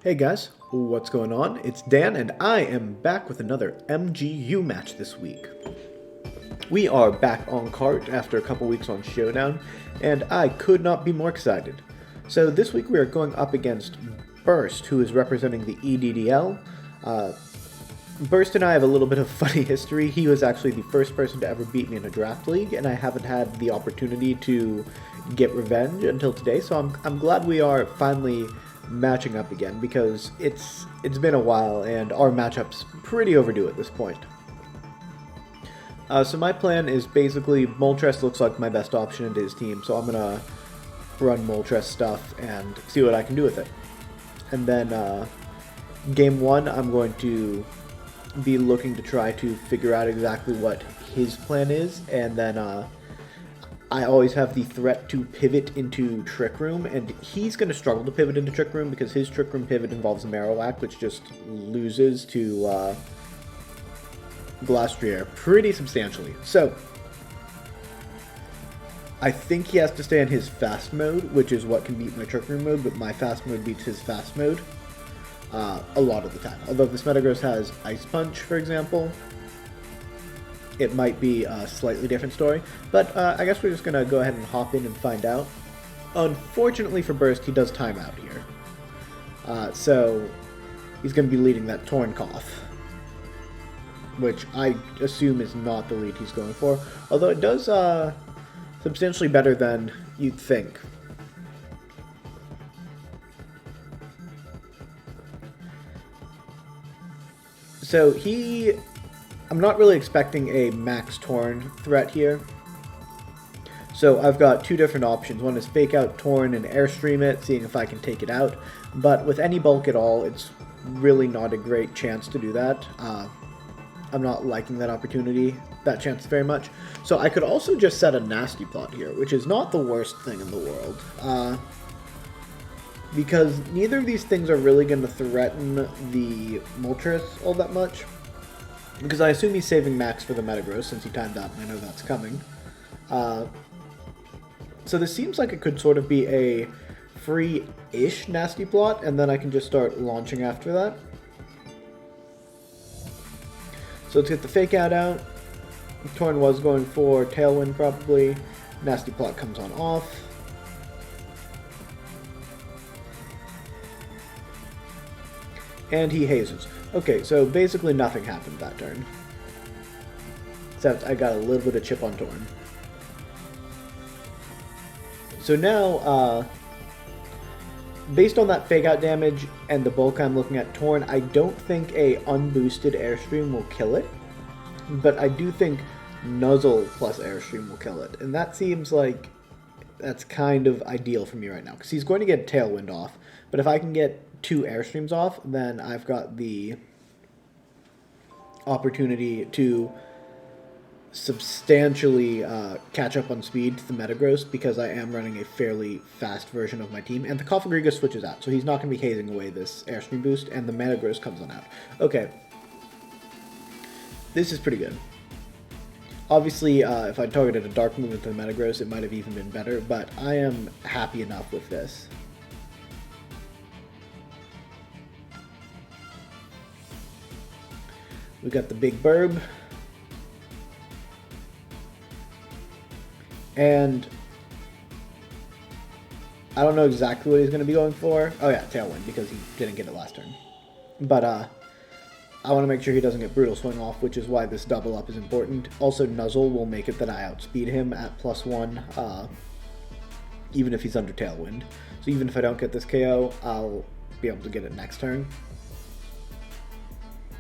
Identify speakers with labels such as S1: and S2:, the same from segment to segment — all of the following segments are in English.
S1: Hey guys, what's going on? It's Dan and I am back with another MGU match this week. We are back on cart after a couple weeks on Showdown, and I could not be more excited. So this week we are going up against Burst, who is representing the EDDL. Burst and I have a little bit of funny history. He was actually the first person to ever beat me in a draft league, and I haven't had the opportunity to get revenge until today, so I'm glad we are finally matching up again, because it's been a while and our matchup's pretty overdue at this point. So my plan is basically Moltres looks like my best option into his team, so I'm gonna run Moltres stuff and see what I can do with it. And then game one, I'm going to be looking to try to figure out exactly what his plan is, and then I always have the threat to pivot into Trick Room, and he's going to struggle to pivot into Trick Room because his Trick Room pivot involves Marowak, which just loses to Glastrier pretty substantially. So, I think he has to stay in his fast mode, which is what can beat my Trick Room mode, but my fast mode beats his fast mode a lot of the time. Although this Metagross has Ice Punch, for example, it might be a slightly different story, but I guess we're just going to go ahead and hop in and find out. Unfortunately for Burst, he does time out here. So he's going to be leading that Torn Cough, which I assume is not the lead he's going for, although it does substantially better than you'd think. So I'm not really expecting a max Torn threat here. So I've got two different options. One is fake out Torn and airstream it, seeing if I can take it out. But with any bulk at all, it's really not a great chance to do that. I'm not liking that chance very much. So I could also just set a Nasty Plot here, which is not the worst thing in the world. Because neither of these things are really going to threaten the Moltres all that much. Because I assume he's saving Max for the Metagross since he timed out, and I know that's coming. So this seems like it could sort of be a free-ish Nasty Plot, and then I can just start launching after that. So let's get the Fake out. Torn was going for Tailwind probably. Nasty Plot comes on off. And he hazes. Okay, so basically nothing happened that turn. Except I got a little bit of chip on Torn. So now, based on that fake out damage and the bulk I'm looking at Torn, I don't think a unboosted Airstream will kill it. But I do think Nuzzle plus Airstream will kill it. And that seems like that's kind of ideal for me right now, because he's going to get Tailwind off. But if I can get two Airstreams off, then I've got the opportunity to substantially catch up on speed to the Metagross, because I am running a fairly fast version of my team. And the Koffagriga switches out, so he's not going to be hazing away this Airstream boost, and the Metagross comes on out. Okay. This is pretty good. Obviously, if I targeted a Dark Move into the Metagross, it might have even been better, but I am happy enough with this. We got the big Birb. And I don't know exactly what he's going to be going for. Oh yeah, Tailwind, because he didn't get it last turn. But I want to make sure he doesn't get Brutal Swing off, which is why this double up is important. Also, Nuzzle will make it that I outspeed him at +1, even if he's under Tailwind. So even if I don't get this KO, I'll be able to get it next turn.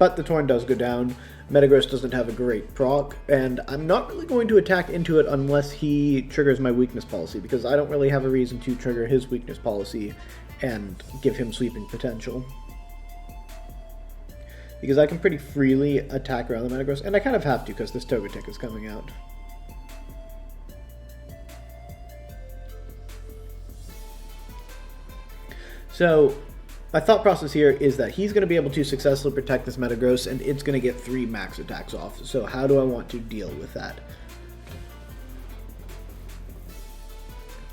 S1: But the Torn does go down. Metagross doesn't have a great proc, and I'm not really going to attack into it unless he triggers my weakness policy, because I don't really have a reason to trigger his weakness policy and give him sweeping potential. Because I can pretty freely attack around the Metagross, and I kind of have to because this Togetic is coming out. So my thought process here is that he's going to be able to successfully protect this Metagross, and it's going to get 3 max attacks off. So how do I want to deal with that?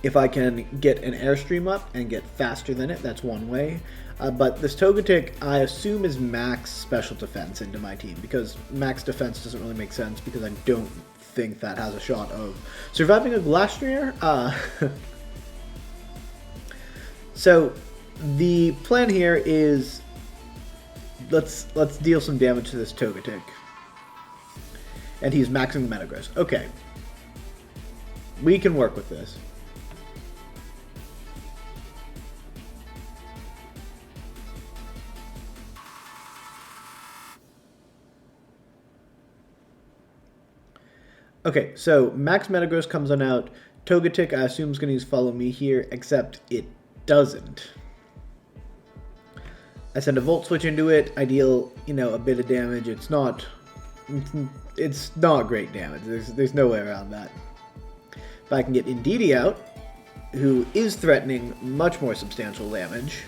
S1: If I can get an Airstream up and get faster than it, that's one way. But this Togetic, I assume, is max special defense into my team, because max defense doesn't really make sense, because I don't think that has a shot of surviving a Glastrier. So the plan here is let's deal some damage to this Togetic. And he's maxing the Metagross. Okay. We can work with this. Okay, so Max Metagross comes on out. Togetic, I assume, is going to use Follow Me here, except it doesn't. I send a Volt Switch into it. I deal, a bit of damage. It's not great damage. There's no way around that. If I can get Indeedee out, who is threatening much more substantial damage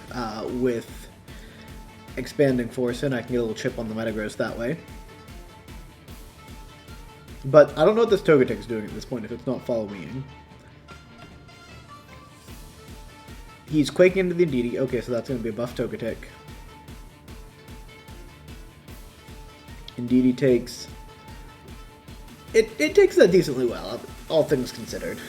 S1: with Expanding Force, and I can get a little chip on the Metagross that way. But I don't know what this Togetic is doing at this point if it's not Follow Me in. He's Quaking into the Indeedee. Okay, so that's going to be a buff Togetic. Indeedee takes... It takes that decently well, all things considered.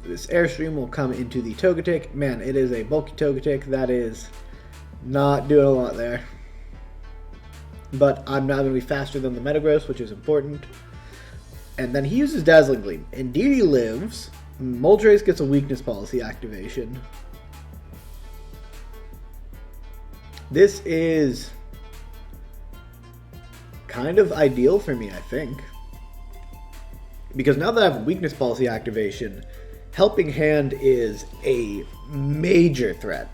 S1: This Airstream will come into the Togetic. Man, it is a bulky Togetic. That is not doing a lot there. But I'm now going to be faster than the Metagross, which is important. And then he uses Dazzling Gleam. Indeedee lives. Moltres gets a Weakness Policy activation. This is kind of ideal for me, I think. Because now that I have a Weakness Policy activation, Helping Hand is a major threat.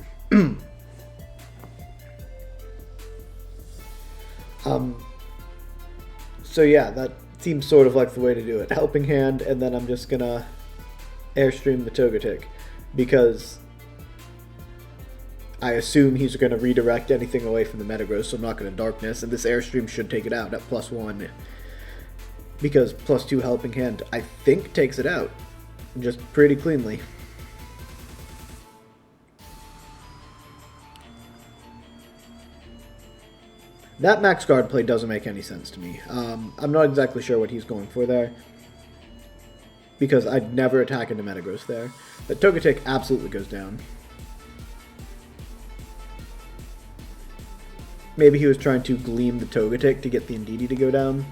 S1: So yeah, that seems sort of like the way to do it. Helping Hand, and then I'm just gonna Airstream the Togetic, because I assume he's gonna redirect anything away from the Metagross, so I'm not gonna Darkness, and this Airstream should take it out at +1, because +2 Helping Hand, I think, takes it out, just pretty cleanly. That Max Guard play doesn't make any sense to me. I'm not exactly sure what he's going for there, because I'd never attack into Metagross there. But Togetic absolutely goes down. Maybe he was trying to Gleam the Togetic to get the Indeedee to go down.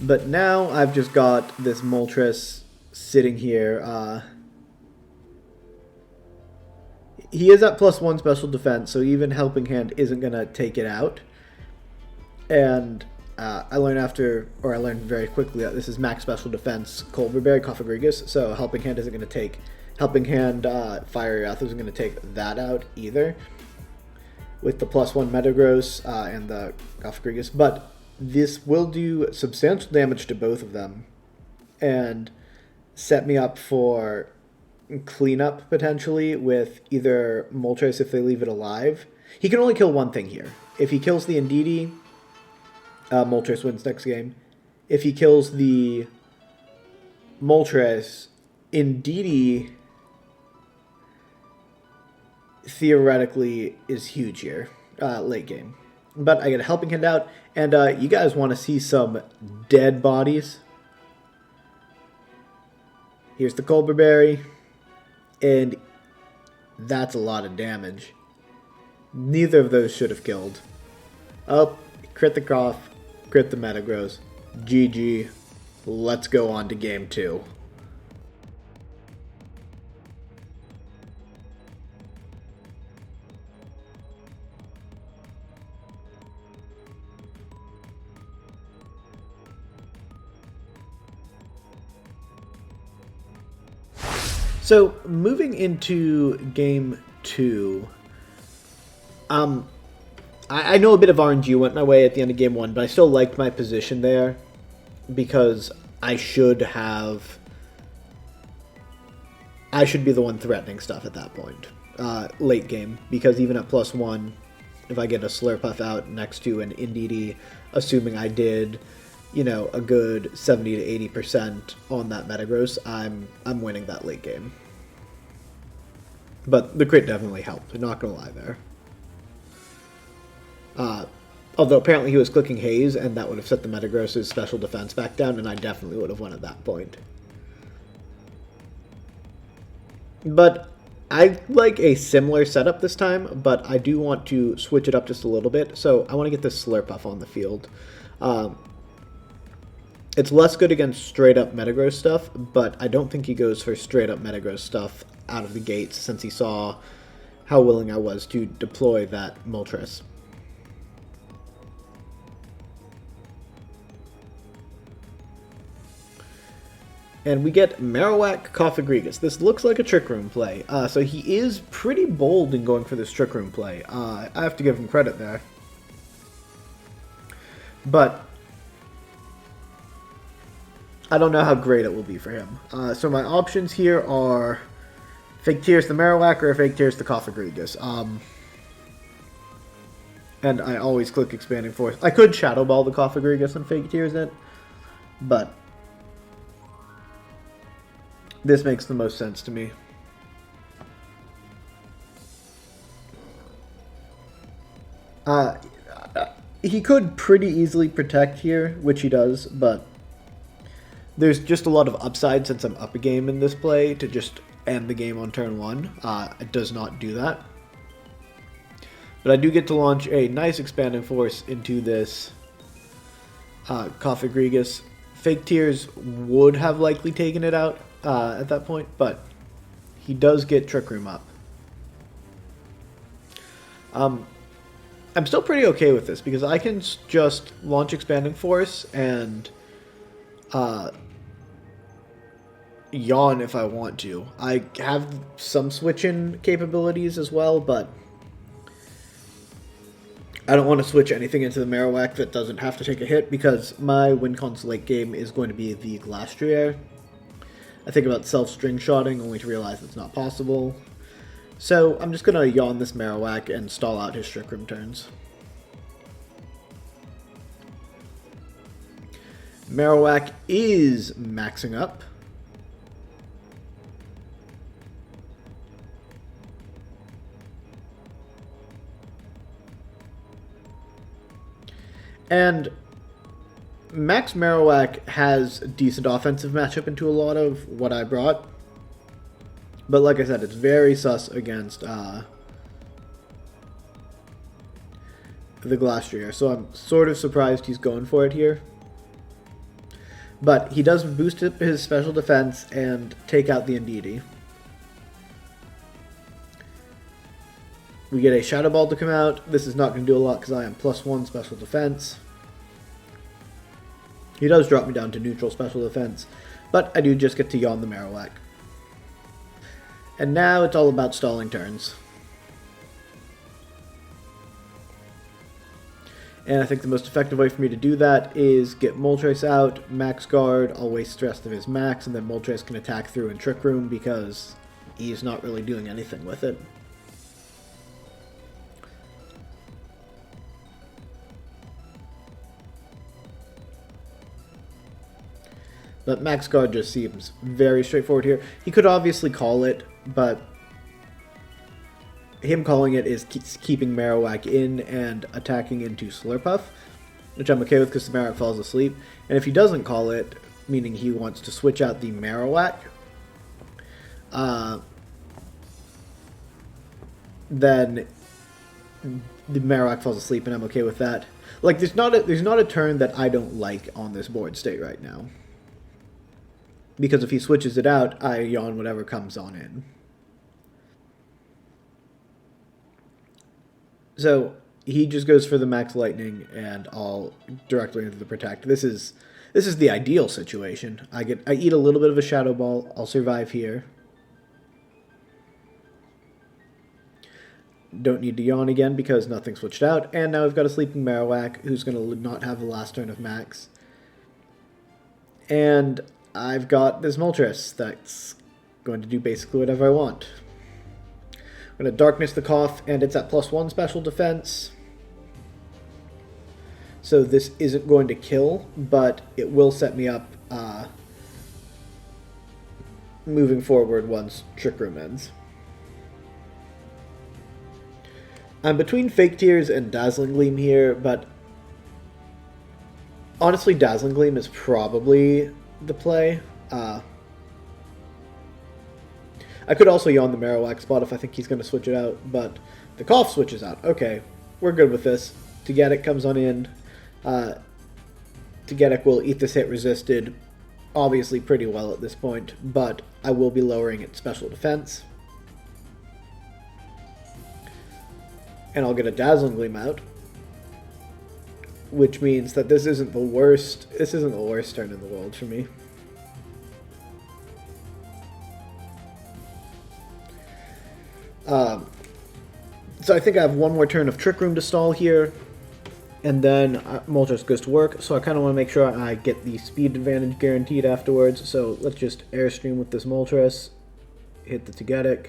S1: But now I've just got this Moltres sitting here. He is at +1 special defense, so even Helping Hand isn't going to take it out. And I learned very quickly that this is max special defense Colberberry, Cofagrigus, so Helping Hand isn't going to take... Helping Hand Fiery Wrath isn't going to take that out either, with the +1 Metagross and the Cofagrigus. But this will do substantial damage to both of them, and set me up for cleanup potentially with either Moltres if they leave it alive. He can only kill one thing here. If he kills the Indeedee, Moltres wins next game. If he kills the Moltres, Indeedee theoretically is huge here, late game. But I get a Helping Hand out, and you guys want to see some dead bodies. Here's the Colberberry. And that's a lot of damage. Neither of those should have killed. Oh, crit the Cough, crit the Metagross. GG. Let's go on to game 2. So, moving into game 2, I know a bit of RNG went my way at the end of game 1, but I still liked my position there, because I should be the one threatening stuff at that point, late game, because even at +1, if I get a Slurpuff out next to an Indeedee, assuming I did, you know, a good 70 to 80% on that Metagross, I'm winning that late game. But the crit definitely helped. I'm not gonna lie there. Although apparently he was clicking Haze, and that would have set the Metagross's special defense back down, and I definitely would have won at that point. But I like a similar setup this time, but I do want to switch it up just a little bit. So I want to get this Slurpuff on the field. It's less good against straight-up Metagross stuff, but I don't think he goes for straight-up Metagross stuff out of the gates since he saw how willing I was to deploy that Moltres. And we get Marowak Coffagrigus. This looks like a Trick Room play. So he is pretty bold in going for this Trick Room play. I have to give him credit there. But I don't know how great it will be for him. So my options here are Fake Tears the Marowak or Fake Tears the Coffagrigus. And I always click Expanding Force. I could Shadow Ball the Coffagrigus and Fake Tears it, but this makes the most sense to me. He could pretty easily protect here, which he does, but there's just a lot of upside since I'm up a game in this play to just end the game on turn 1. It does not do that. But I do get to launch a nice Expanding Force into this Coffagrigus. Fake Tears would have likely taken it out at that point, but he does get Trick Room up. I'm still pretty okay with this because I can just launch Expanding Force and yawn if I want to. I have some switch-in capabilities as well, but I don't want to switch anything into the Marowak that doesn't have to take a hit because my win con's late game is going to be the Glastrier. I think about self-string shotting only to realize it's not possible. So I'm just going to yawn this Marowak and stall out his Trick Room turns. Marowak is maxing up. And Max Marowak has a decent offensive matchup into a lot of what I brought. But like I said, it's very sus against the Glastrier. So I'm sort of surprised he's going for it here. But he does boost up his special defense and take out the Indeedee. We get a Shadow Ball to come out. This is not going to do a lot because I am +1 special defense. He does drop me down to neutral special defense, but I do just get to yawn the Marowak. And now it's all about stalling turns. And I think the most effective way for me to do that is get Moltres out, Max Guard, I'll waste the rest of his Max, and then Moltres can attack through in Trick Room because he's not really doing anything with it. But Max Guard just seems very straightforward here. He could obviously call it, but him calling it is keeping Marowak in and attacking into Slurpuff, which I'm okay with because the Marowak falls asleep. And if he doesn't call it, meaning he wants to switch out the Marowak, then the Marowak falls asleep, and I'm okay with that. Like, there's not a turn that I don't like on this board state right now. Because if he switches it out, I yawn whatever comes on in. So he just goes for the Max Lightning, and I'll directly into the Protect. This is the ideal situation. I eat a little bit of a Shadow Ball. I'll survive here. Don't need to yawn again because nothing switched out. And now I've got a sleeping Marowak who's going to not have the last turn of Max. And I've got this Moltres that's going to do basically whatever I want. I'm going to Darkness the Cough, and it's at +1 special defense. So this isn't going to kill, but it will set me up moving forward once Trick Room ends. I'm between Fake Tears and Dazzling Gleam here, but honestly, Dazzling Gleam is probably the play. I could also yawn the Marowak spot if I think he's going to switch it out, but the Cough switches out. Okay, we're good with this. Togetic comes on in. Togetic will eat this hit resisted, obviously pretty well at this point, but I will be lowering its special defense. And I'll get a Dazzling Gleam out, which means that this isn't the worst turn in the world for me. So I think I have one more turn of Trick Room to stall here, and then Moltres goes to work, so I kind of want to make sure I get the speed advantage guaranteed afterwards, so let's just Airstream with this Moltres, hit the Togetic.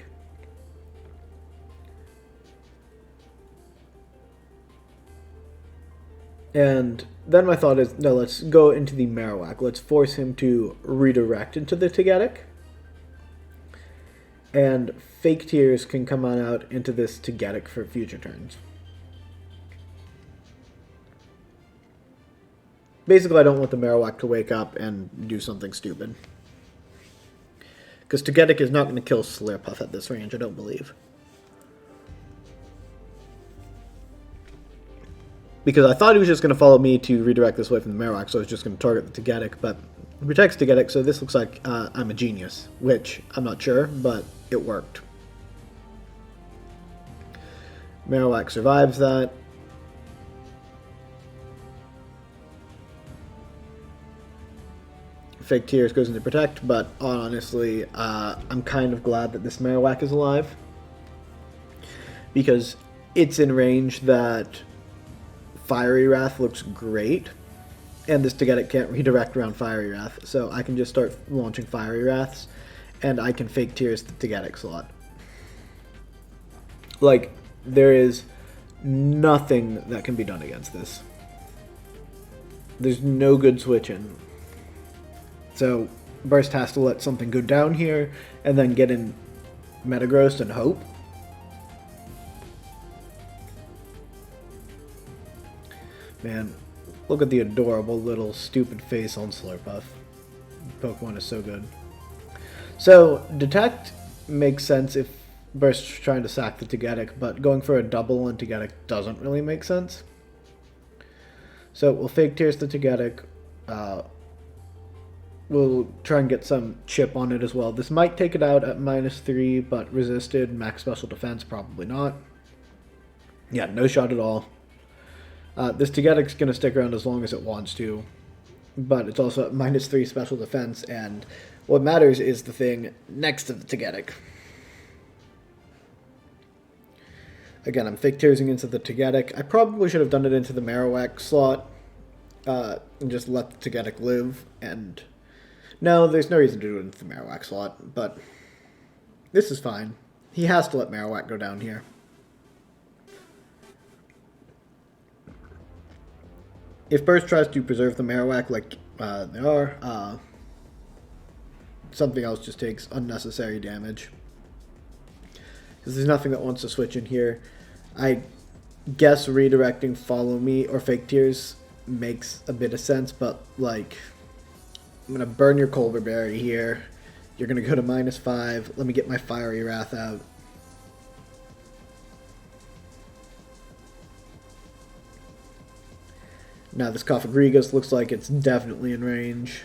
S1: And then my thought is, no, let's go into the Marowak. Let's force him to redirect into the Togetic. And Fake Tears can come on out into this Togetic for future turns. Basically, I don't want the Marowak to wake up and do something stupid. Because Togetic is not going to kill Slurpuff at this range, I don't believe. Because I thought he was just going to follow me to redirect this way from the Marowak, so I was just going to target the Togetic, but it protects Togetic, so this looks like I'm a genius, which I'm not sure, but it worked. Marowak survives that. Fake Tears goes into Protect, but honestly, I'm kind of glad that this Marowak is alive. Because it's in range that Fiery Wrath looks great, and this Togetic can't redirect around Fiery Wrath, so I can just start launching Fiery Wraths, and I can Fake Tears the Togetic slot. Like, there is nothing that can be done against this. There's no good switch-in. So, Burst has to let something go down here, and then get in Metagross and hope. Man, look at the adorable little stupid face on Slurpuff. Pokemon is so good. So, Detect makes sense if Burst's trying to sack the Togetic, but going for a double on Togetic doesn't really make sense. So, we'll Fake Tears the Togetic. We'll try and get some chip on it as well. This might take it out at -3, but resisted, max special defense, probably not. Yeah, no shot at all. This Togetic's going to stick around as long as it wants to, but it's also at -3 special defense, and what matters is the thing next to the Togetic. Again, I'm Fake Tearsing into the Togetic. I probably should have done it into the Marowak slot, and just let the Togetic live, and no, there's no reason to do it into the Marowak slot, but this is fine. He has to let Marowak go down here. If Burst tries to preserve the Marowak like they are, something else just takes unnecessary damage. Because there's nothing that wants to switch in here. I guess redirecting Follow Me or Fake Tears makes a bit of sense, but like, I'm going to burn your Colbur Berry here. You're going to go to -5. Let me get my Fiery Wrath out. Now this Cofagrigus looks like it's definitely in range.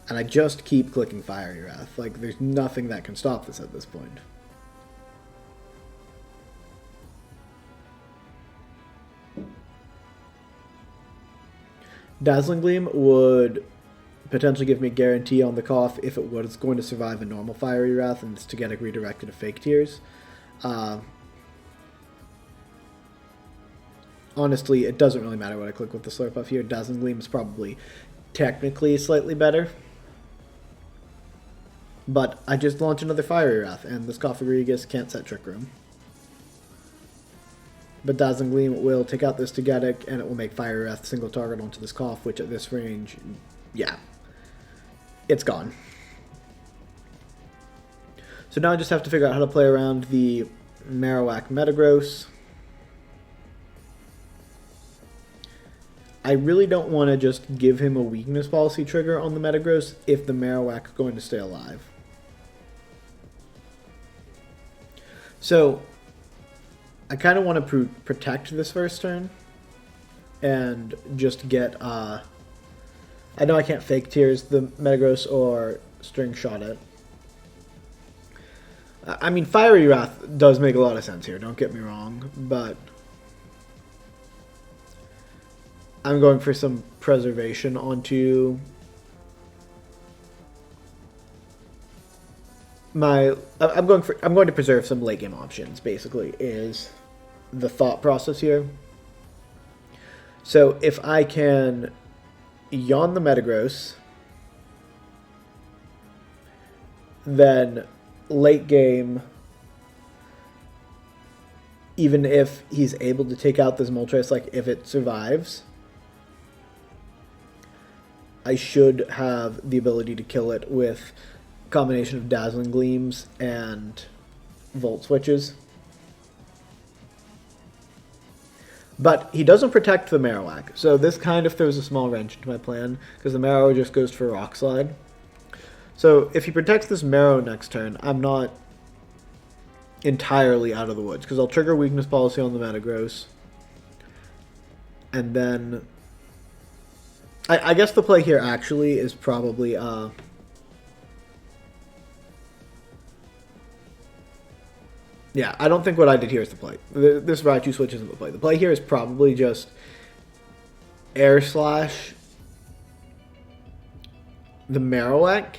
S1: And I just keep clicking Fiery Wrath. Like, there's nothing that can stop this at this point. Dazzling Gleam would potentially give me a guarantee on the Cough if it was going to survive a normal Fiery Wrath and it's to get it redirected to Fake Tears. Honestly, it doesn't really matter what I click with the Slurpuff here. Dazzling Gleam is probably technically slightly better. But I just launch another Fiery Wrath, and this Cofagrigus can't set Trick Room. But Dazzling Gleam will take out this Togetic, and it will make Fire Breath single target onto this Cough, which at this range, yeah, it's gone. So now I just have to figure out how to play around the Marowak Metagross. I really don't want to just give him a weakness policy trigger on the Metagross if the Marowak is going to stay alive. So I kind of want to protect this first turn and just get, I know I can't Fake Tears the Metagross or String Shot it. I mean, Fiery Wrath does make a lot of sense here, don't get me wrong, but I'm going for some preservation onto my... I'm going to preserve some late game options, basically, is the thought process here. So if I can yawn the Metagross, then late game, even if he's able to take out this Moltres, like if it survives, I should have the ability to kill it with a combination of Dazzling Gleams and Volt Switches. But he doesn't protect the Marowak, so this kind of throws a small wrench into my plan, because the Marrow just goes for Rock Slide. So if he protects this Marrow next turn, I'm not entirely out of the woods, because I'll trigger Weakness Policy on the Metagross. And then I guess the play here actually is probably yeah, I don't think what I did here is the play. This Raichu switch isn't the play. The play here is probably just Air Slash the Marowak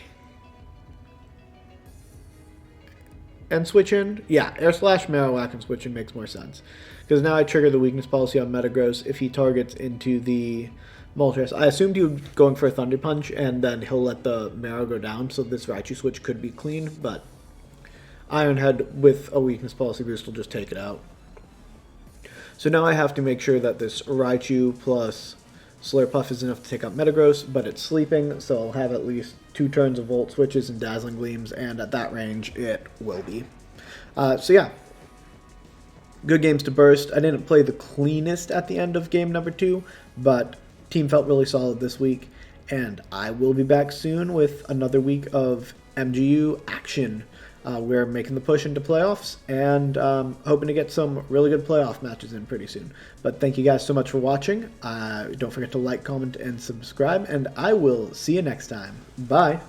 S1: and switch in. Yeah, Air Slash Marowak and switch in makes more sense. Because now I trigger the Weakness Policy on Metagross if he targets into the Moltres. I assumed he was going for a Thunder Punch, and then he'll let the Marrow go down, so this Raichu switch could be clean, but Ironhead with a Weakness Policy boost will just take it out. So now I have to make sure that this Raichu plus Slurpuff is enough to take out Metagross, but it's sleeping, so I'll have at least 2 turns of Volt Switches and Dazzling Gleams, and at that range, it will be. So yeah, good games to burst. I didn't play the cleanest at the end of game number 2, but team felt really solid this week, and I will be back soon with another week of MGU action. We're making the push into playoffs, and hoping to get some really good playoff matches in pretty soon. But thank you guys so much for watching. Don't forget to like, comment, and subscribe, and I will see you next time. Bye!